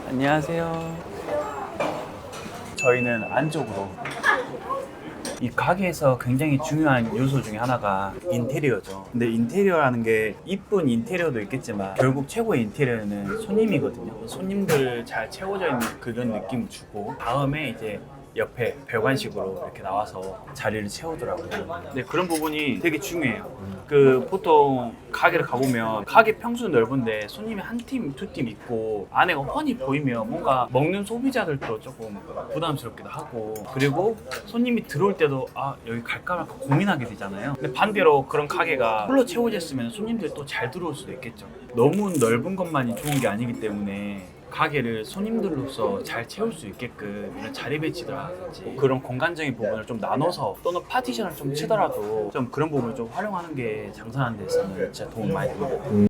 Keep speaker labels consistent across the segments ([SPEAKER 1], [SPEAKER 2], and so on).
[SPEAKER 1] 안녕하세요. 저희는 안쪽으로 이 가게에서 굉장히 중요한 요소 중에 하나가 인테리어죠. 근데 인테리어라는 게 이쁜 인테리어도 있겠지만 결국 최고의 인테리어는 손님이거든요. 손님들 잘 채워져 있는 그런 느낌을 주고 다음에 이제 옆에 별관식으로 이렇게 나와서 자리를 채우더라고요. 근데 그런 부분이 되게 중요해요. 보통 가게를 가보면 가게 평수는 넓은데 손님이 한 팀, 두 팀 있고 안에가 훤히 보이면 뭔가 먹는 소비자들도 조금 부담스럽기도 하고, 그리고 손님이 들어올 때도 여기 갈까 말까 고민하게 되잖아요. 근데 반대로 그런 가게가 풀로 채워져 있으면 손님들이 또 잘 들어올 수도 있겠죠. 너무 넓은 것만이 좋은 게 아니기 때문에 가게를 손님들로서 잘 채울 수 있게끔 이런 자리 배치라든지 그런 공간적인 부분을 좀 나눠서 또는 파티션을 좀 치더라도 좀 그런 부분을 좀 활용하는 게 장사하는 데서는 진짜 도움 많이 됩니다.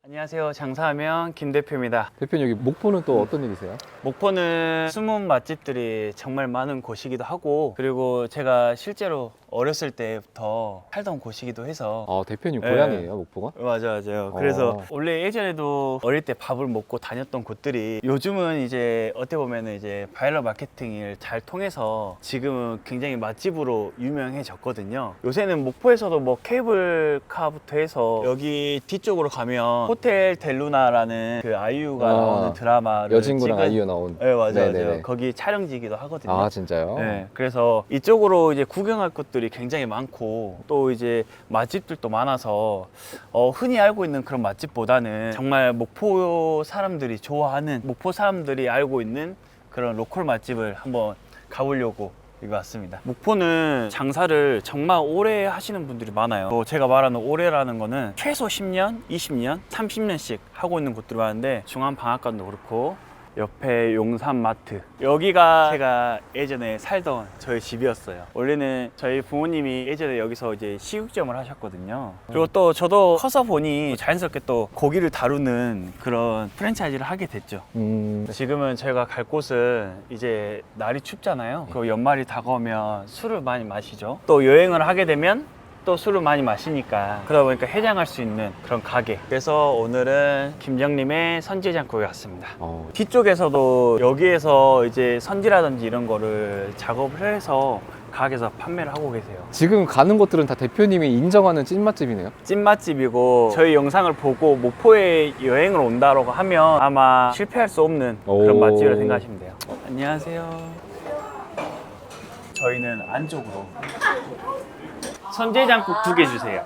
[SPEAKER 1] 안녕하세요. 장사하면 김 대표입니다.
[SPEAKER 2] 대표님 여기 목포는 또 어떤 일이세요?
[SPEAKER 1] 목포는 숨은 맛집들이 정말 많은 곳이기도 하고, 그리고 제가 실제로 어렸을 때부터 살던 곳이기도 해서.
[SPEAKER 2] 대표님
[SPEAKER 1] 네.
[SPEAKER 2] 고향이에요, 목포가?
[SPEAKER 1] 맞아요. 그래서 원래 예전에도 어릴 때 밥을 먹고 다녔던 곳들이 요즘은 이제 어떻게 보면 이제 바이럴 마케팅을 잘 통해서 지금은 굉장히 맛집으로 유명해졌거든요. 요새는 목포에서도 뭐 케이블카부터 해서 여기 뒤쪽으로 가면 호텔 델루나라는 그 아이유가 나오는 드라마를
[SPEAKER 2] 여진구랑 아이유 나온.
[SPEAKER 1] 네, 맞아요.
[SPEAKER 2] 네네네.
[SPEAKER 1] 거기 촬영지기도 하거든요.
[SPEAKER 2] 진짜요?
[SPEAKER 1] 네, 그래서 이쪽으로 이제 구경할 곳들이 굉장히 많고 또 이제 맛집들도 많아서 흔히 알고 있는 그런 맛집보다는 정말 목포 사람들이 좋아하는, 목포 사람들이 알고 있는 그런 로컬 맛집을 한번 가보려고 여기 왔습니다. 목포는 장사를 정말 오래 하시는 분들이 많아요. 제가 말하는 오래라는 거는 최소 10년, 20년, 30년씩 하고 있는 곳들이 많은데, 중앙방앗간도 그렇고 옆에 용산마트, 여기가 제가 예전에 살던 저희 집이었어요. 원래는 저희 부모님이 예전에 여기서 이제 식육점을 하셨거든요. 그리고 또 저도 커서 보니 자연스럽게 또 고기를 다루는 그런 프랜차이즈를 하게 됐죠. 지금은 저희가 갈 곳은 이제 날이 춥잖아요. 그리고 연말이 다가오면 술을 많이 마시죠. 또 여행을 하게 되면 또 술을 많이 마시니까, 그러다 보니까 해장할 수 있는 그런 가게. 그래서 오늘은 김정림의 선지장국에 왔습니다. 뒤쪽에서도 여기에서 이제 선지라든지 이런 거를 작업을 해서 가게에서 판매를 하고 계세요.
[SPEAKER 2] 지금 가는 곳들은 다 대표님이 인정하는 찐맛집이네요?
[SPEAKER 1] 찐맛집이고, 저희 영상을 보고 목포에 여행을 온다고 하면 아마 실패할 수 없는 그런 맛집이라고 생각하시면 돼요. 안녕하세요. 저희는 안쪽으로 선제장국 2개 주세요.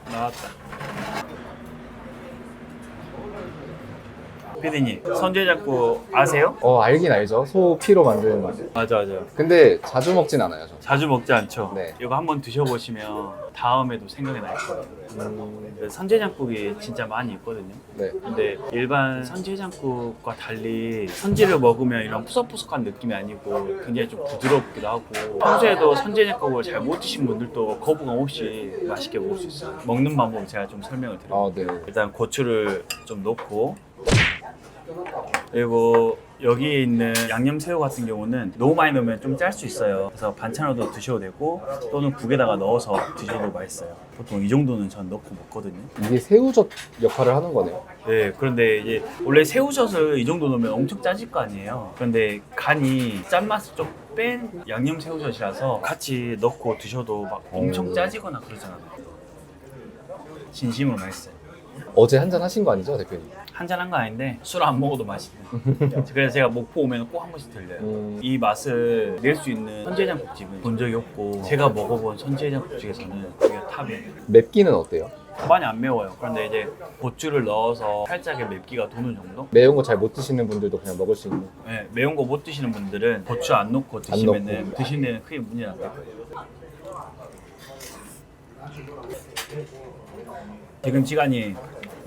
[SPEAKER 1] 나왔다. 피디님, 선제장국 아세요?
[SPEAKER 2] 알긴 알죠. 소 피로 만든.
[SPEAKER 1] 맞아요.
[SPEAKER 2] 근데 자주 먹진 않아요, 저.
[SPEAKER 1] 자주 먹지 않죠?
[SPEAKER 2] 네.
[SPEAKER 1] 이거 한번 드셔보시면 다음에도 생각이 날 거예요. 선제장국이 진짜 많이 있거든요.
[SPEAKER 2] 네.
[SPEAKER 1] 근데 일반 선제장국과 달리 선지를 먹으면 이런 푸석푸석한 느낌이 아니고 굉장히 좀 부드럽기도 하고, 평소에도 선제장국을 잘 못 드신 분들도 거부감 없이 맛있게 먹을 수 있어요. 먹는 방법 제가 좀 설명을 드릴게요.
[SPEAKER 2] 네.
[SPEAKER 1] 일단 고추를 좀 넣고, 그리고 여기에 있는 양념새우 같은 경우는 너무 많이 넣으면 좀 짤 수 있어요. 그래서 반찬으로도 드셔도 되고 또는 국에다가 넣어서 드셔도 맛있어요. 보통 이 정도는 전 넣고 먹거든요.
[SPEAKER 2] 이게 새우젓 역할을 하는 거네요.
[SPEAKER 1] 네, 그런데 이제 원래 새우젓을 이 정도 넣으면 엄청 짜질 거 아니에요. 그런데 간이 짠맛을 좀 뺀 양념 새우젓이라서 같이 넣고 드셔도 막 엄청 짜지거나 그러잖아요. 진심으로 맛있어요.
[SPEAKER 2] 어제 한잔 하신 거 아니죠, 대표님?
[SPEAKER 1] 한잔 한 거 아닌데 술 안 먹어도 맛있네. 그래서 제가 목포 오면 꼭 한 번씩 들려요. 이 맛을 낼 수 있는 선제장국집은 본 적이 없고, 제가 먹어본 선제장국집에서는 여기가 탑이에요.
[SPEAKER 2] 맵기는 어때요?
[SPEAKER 1] 많이 안 매워요. 그런데 이제 고추를 넣어서 살짝의 맵기가 도는 정도?
[SPEAKER 2] 매운 거 잘 못 드시는 분들도 그냥 먹을 수 있는.
[SPEAKER 1] 네, 매운 거 못 드시는 분들은 고추 안 넣고 드시면은
[SPEAKER 2] 넣고.
[SPEAKER 1] 드시는 데는 크게 문제 안 돼요. 지금 시간이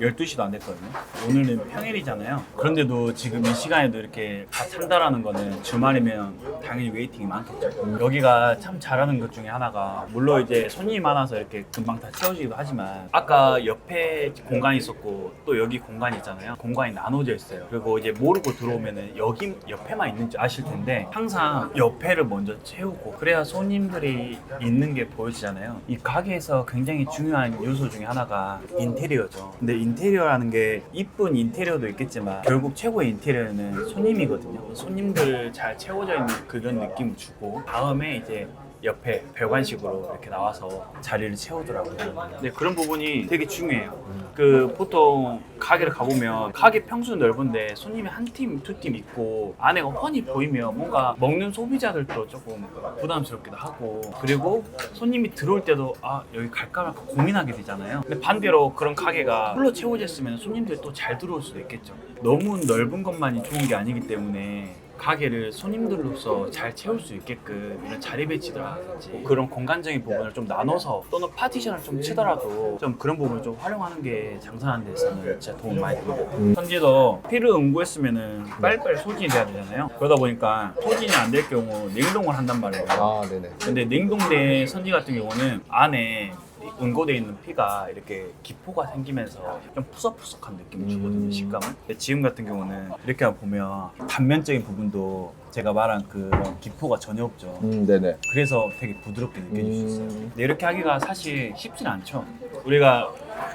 [SPEAKER 1] 12시도 안 됐거든요. 오늘은 평일이잖아요. 그런데도 지금 이 시간에도 이렇게 다 찬다라는 거는 주말이면 당연히 웨이팅이 많겠죠. 여기가 참 잘하는 것 중에 하나가, 물론 이제 손님이 많아서 이렇게 금방 다 채워지기도 하지만, 아까 옆에 공간이 있었고 또 여기 공간이 있잖아요. 공간이 나눠져 있어요. 그리고 이제 모르고 들어오면은 여기 옆에만 있는 줄 아실 텐데, 항상 옆에를 먼저 채우고 그래야 손님들이 있는 게 보여지잖아요. 이 가게에서 굉장히 중요한 요소 중에 하나가 인테리어죠. 근데 인테리어라는 게 이쁜 인테리어도 있겠지만 결국 최고의 인테리어는 손님이거든요. 손님들 잘 채워져 있는 그런 느낌을 주고, 다음에 이제 옆에 별관식으로 이렇게 나와서 자리를 채우더라고요. 근데 그런 부분이 되게 중요해요. 그 보통 가게를 가보면 가게 평수는 넓은데 손님이 한 팀, 두 팀 있고 안에가 훤히 보이면 뭔가 먹는 소비자들도 조금 부담스럽기도 하고, 그리고 손님이 들어올 때도 아 여기 갈까 말까 고민하게 되잖아요. 근데 반대로 그런 가게가 풀로 채워져 있으면 손님들이 또 잘 들어올 수도 있겠죠. 너무 넓은 것만이 좋은 게 아니기 때문에 가게를 손님들로서 잘 채울 수 있게끔 이런 자리 배치라든지 그런 공간적인 부분을 좀 나눠서, 또는 파티션을 좀 치더라도 좀 그런 부분을 좀 활용하는 게 장사하는 데서는 진짜 도움 많이 됩니다. 현지도 피를 응고했으면은 빨리빨리 소진이 돼야 되잖아요. 그러다 보니까 소진이 안 될 경우 냉동을 한단 말이에요.
[SPEAKER 2] 아, 네네.
[SPEAKER 1] 근데 냉동된 선지 같은 경우는 안에 응고되어 있는 피가 이렇게 기포가 생기면서 좀 푸석푸석한 느낌을 주거든요, 식감은. 근데 지금 같은 경우는 이렇게 보면 단면적인 부분도 제가 말한 그런 기포가 전혀 없죠.
[SPEAKER 2] 네네.
[SPEAKER 1] 그래서 되게 부드럽게 느껴질 수 있어요. 근데 이렇게 하기가 사실 쉽진 않죠. 우리가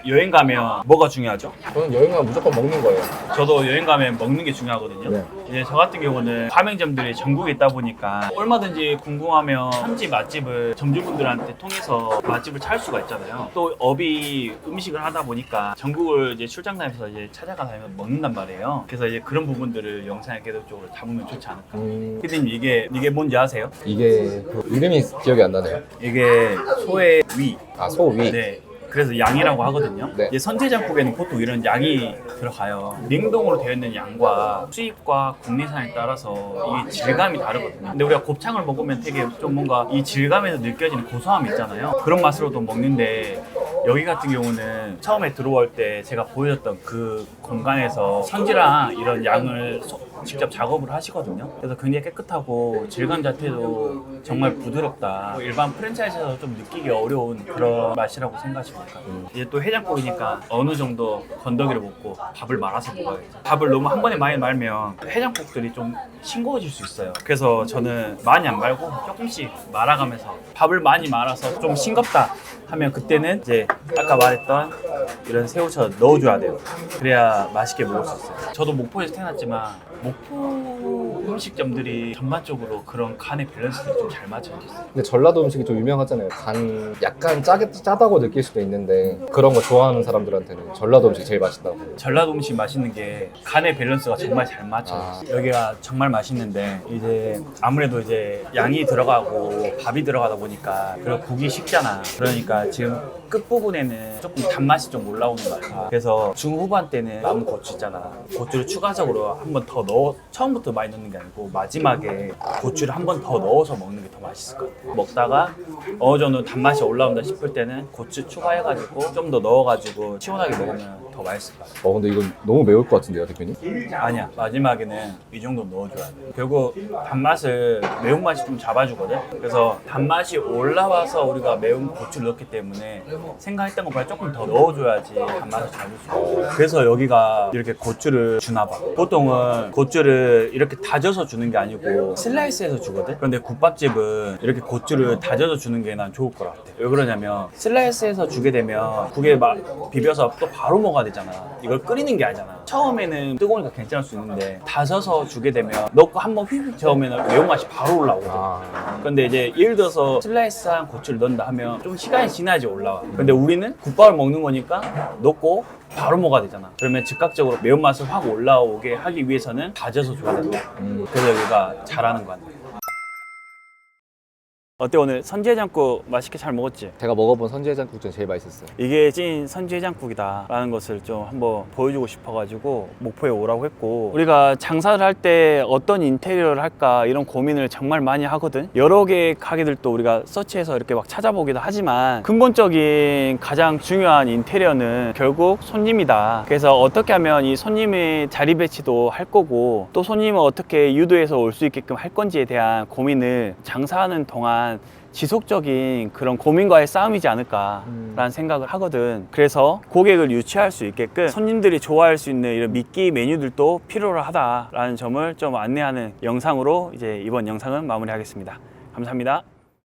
[SPEAKER 1] 여행 가면 뭐가 중요하죠?
[SPEAKER 2] 저는 여행 가면 무조건 먹는 거예요.
[SPEAKER 1] 저도 여행 가면 먹는 게 중요하거든요.
[SPEAKER 2] 네.
[SPEAKER 1] 이제 저 같은 경우는 가맹점들이 전국에 있다 보니까 얼마든지 궁금하면 현지 맛집을 점주분들한테 통해서 맛집을 찾을 수가 있잖아요. 또 업이 음식을 하다 보니까 전국을 이제 출장 다니면서 이제 찾아가다니면 먹는단 말이에요. 그래서 이제 그런 부분들을 영상에 계속적으로 담으면 좋지 않을까. 피디님 이게 뭔지 아세요?
[SPEAKER 2] 이게 그 이름이 기억이 안 나네요.
[SPEAKER 1] 이게 소의 위.
[SPEAKER 2] 아, 소위.
[SPEAKER 1] 네. 그래서 양이라고 하거든요.
[SPEAKER 2] 네.
[SPEAKER 1] 이제 선제장국에는 보통 이런 양이 들어가요. 냉동으로 되어 있는 양과 수입과 국내산에 따라서 이게 질감이 다르거든요. 근데 우리가 곱창을 먹으면 되게 좀 뭔가 이 질감에서 느껴지는 고소함이 있잖아요. 그런 맛으로도 먹는데, 여기 같은 경우는 처음에 들어올 때 제가 보여줬던 그 공간에서 선지랑 이런 양을 직접 작업을 하시거든요. 그래서 굉장히 깨끗하고 질감 자체도 정말 부드럽다. 일반 프랜차이즈에서 좀 느끼기 어려운 그런 맛이라고 생각하시면 될까요? 이제 또 해장국이니까 어느 정도 건더기를 먹고 밥을 말아서 먹어야겠죠. 밥을 너무 한 번에 많이 말면 해장국들이 좀 싱거워질 수 있어요. 그래서 저는 많이 안 말고 조금씩 말아가면서, 밥을 많이 말아서 좀 싱겁다 하면 그때는 이제 아까 말했던 이런 새우젓 넣어줘야 돼요. 그래야 맛있게 먹을 수 있어요. 저도 목포에서 태어났지만 목포 음식점들이 전반적으로 그런 간의 밸런스를 좀 잘 맞춰 있어요.
[SPEAKER 2] 근데 전라도 음식이 좀 유명하잖아요. 간 약간 짜다고 느낄 수도 있는데 그런 거 좋아하는 사람들한테는 전라도 음식 제일 맛있다고.
[SPEAKER 1] 전라도 음식 맛있는 게 간의 밸런스가 정말 잘 맞춰요. 여기가 정말 맛있는데 이제 아무래도 이제 양이 들어가고 밥이 들어가다 보니까, 그리고 국이 식잖아. 그러니까 지금 끝부분에는 조금 단맛이 좀 올라오는 것 같아. 그래서 중후반 때는 남은 고추 있잖아. 고추를 추가적으로 한 번 더 넣어, 처음부터 많이 넣는 게 아니고 마지막에 고추를 한 번 더 넣어서 먹는 게 더 맛있을 것 같아. 먹다가 어느 정도 단맛이 올라온다 싶을 때는 고추 추가해가지고 좀 더 넣어가지고 시원하게 먹으면 더 맛있을 것 같아.
[SPEAKER 2] 근데 이건 너무 매울 것 같은데요, 대표님?
[SPEAKER 1] 아니야, 마지막에는 이 정도 넣어줘야 돼. 결국 단맛을, 매운맛이 좀 잡아주거든. 그래서 단맛이 올라와서 우리가 매운 고추를 넣기 때문에 생각했던 것보다 조금 더 넣어줘야지 단맛을 잡을 수 있어. 그래서 여기가 이렇게 고추를 주나 봐. 보통은 고추를 이렇게 다져서 주는 게 아니고 슬라이스해서 주거든. 그런데 국밥집은 이렇게 고추를 다져서 주는 게 난 좋을 것 같아. 왜 그러냐면 슬라이스해서 주게 되면 국에 막 비벼서 또 바로 먹어야 되잖아. 이걸 끓이는 게 아니잖아. 처음에는 뜨거우니까 괜찮을 수 있는데 다져서 주게 되면 넣고 한번 휙휙 저으면 매운맛이 바로 올라오거든. 근데 이제 예를 들어서 슬라이스한 고추를 넣는다 하면 좀 시간이 지나야지 올라와. 근데 우리는 국밥을 먹는 거니까 넣고 바로 먹어야 되잖아. 그러면 즉각적으로 매운맛을 확 올라오게 하기 위해서는 다져서 줘야 된다. 그래서 여기가 잘하는 거 같아. 어때 오늘 선지해장국 맛있게 잘 먹었지?
[SPEAKER 2] 제가 먹어본 선지해장국 중 제일 맛있었어요.
[SPEAKER 1] 이게 찐 선지해장국이다 라는 것을 좀 한번 보여주고 싶어가지고 목포에 오라고 했고, 우리가 장사를 할 때 어떤 인테리어를 할까 이런 고민을 정말 많이 하거든. 여러 개의 가게들도 우리가 서치해서 이렇게 막 찾아보기도 하지만 근본적인 가장 중요한 인테리어는 결국 손님이다. 그래서 어떻게 하면 이 손님의 자리 배치도 할 거고, 또 손님을 어떻게 유도해서 올 수 있게끔 할 건지에 대한 고민을 장사하는 동안 지속적인 그런 고민과의 싸움이지 않을까라는 생각을 하거든. 그래서 고객을 유치할 수 있게끔 손님들이 좋아할 수 있는 이런 미끼 메뉴들도 필요로 하다라는 점을 좀 안내하는 영상으로 이제 이번 영상은 마무리하겠습니다. 감사합니다.